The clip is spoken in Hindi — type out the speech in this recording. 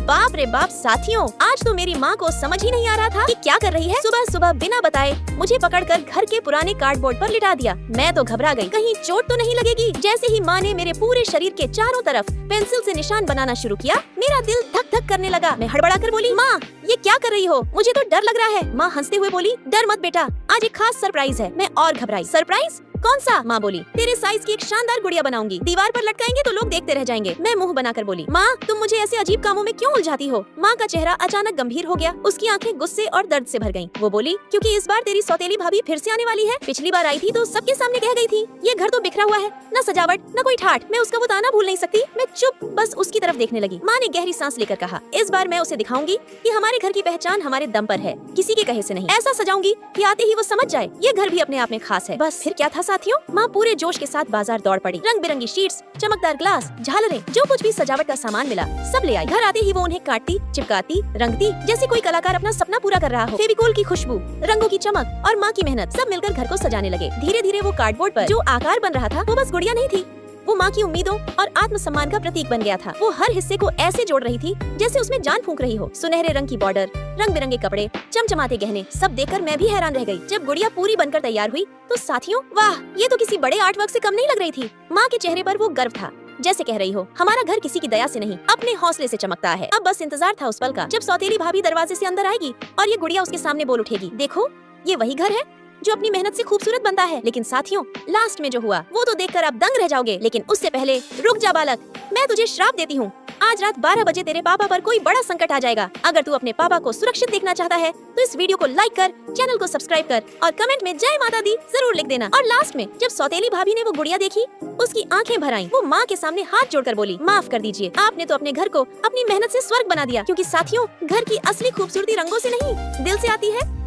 बाप रे बाप साथियों, आज तो मेरी माँ को समझ ही नहीं आ रहा था कि क्या कर रही है। सुबह सुबह बिना बताए मुझे पकड़कर घर के पुराने कार्डबोर्ड पर लिटा दिया। मैं तो घबरा गई, कहीं चोट तो नहीं लगेगी। जैसे ही माँ ने मेरे पूरे शरीर के चारों तरफ पेंसिल से निशान बनाना शुरू किया, मेरा दिल धक धक करने लगा। मैं हड़बड़ा कर बोली, माँ ये क्या कर रही हो, मुझे तो डर लग रहा है। माँ हंसते हुए बोली, डर मत बेटा, आज एक खास सरप्राइज है। मैं और घबराई। सरप्राइज? कौन सा? माँ बोली, तेरे साइज की एक शानदार गुड़िया बनाऊंगी, दीवार पर लटकाएंगे तो लोग देखते रह जाएंगे। मैं मुंह बनाकर बोली, माँ तुम मुझे ऐसे अजीब कामों में क्यों उलझाती हो? माँ का चेहरा अचानक गंभीर हो गया, उसकी आंखें गुस्से और दर्द से भर गईं। वो बोली, क्योंकि इस बार तेरी सौतेली भाभी फिर से आने वाली है। पिछली बार आई थी तो सबके सामने कह गई थी, ये घर तो बिखरा हुआ है, न सजावट न कोई ठाठ। मैं उसका वो ताना भूल नहीं सकती। मैं चुप बस उसकी तरफ देखने लगी। माँ ने गहरी सांस लेकर कहा, इस बार मैं उसे दिखाऊंगी कि हमारे घर की पहचान हमारे दम पर है, किसी के कहे से नहीं। ऐसा सजाऊंगी कि आते ही वो समझ जाए ये घर भी अपने आप में खास है। बस फिर क्या था साथियों, माँ पूरे जोश के साथ बाजार दौड़ पड़ी। रंग बिरंगी शीट्स, चमकदार ग्लास, झालरें, जो कुछ भी सजावट का सामान मिला सब ले आई। घर आते ही वो उन्हें काटती, चिपकाती, रंगती जैसे कोई कलाकार अपना सपना पूरा कर रहा हो। फेविकोल की खुशबू, रंगों की चमक और माँ की मेहनत सब मिलकर घर को सजाने लगे। धीरे धीरे वो कार्डबोर्ड पर जो आकार बन रहा था वो बस गुड़िया नहीं थी, वो माँ की उम्मीदों और आत्मसम्मान का प्रतीक बन गया था। वो हर हिस्से को ऐसे जोड़ रही थी जैसे उसमें जान फूंक रही हो। सुनहरे रंग की बॉर्डर, रंग बिरंगे कपड़े, चमचमाते गहने, सब देखकर मैं भी हैरान रह गई। जब गुड़िया पूरी बनकर तैयार हुई तो साथियों, वाह, ये तो किसी बड़े आर्ट वर्क से कम नहीं लग रही थी। माँ के चेहरे पर वो गर्व था, जैसे कह रही हो, हमारा घर किसी की दया से नहीं, अपने हौसले से चमकता है। अब बस इंतजार था उस पल का, जब सौतेली भाभी दरवाजे से अंदर आएगी और ये गुड़िया उसके सामने बोल उठेगी, देखो ये वही घर है जो अपनी मेहनत से खूबसूरत बनता है। लेकिन साथियों, लास्ट में जो हुआ वो तो देखकर आप दंग रह जाओगे। लेकिन उससे पहले रुक जा बालक, मैं तुझे श्राप देती हूँ। आज रात 12 बजे तेरे पापा पर कोई बड़ा संकट आ जाएगा। अगर तू अपने पापा को सुरक्षित देखना चाहता है तो इस वीडियो को लाइक कर, चैनल को सब्सक्राइब कर और कमेंट में जय माता दी जरूर लिख देना। और लास्ट में जब सौतेली भाभी ने वो गुड़िया देखी, उसकी आंखें भर आईं। वो माँ के सामने हाथ जोड़कर बोली, माफ कर दीजिए, आपने तो अपने घर को अपनी मेहनत से स्वर्ग बना दिया। क्योंकि साथियों, घर की असली खूबसूरती रंगों से नहीं, दिल से आती है।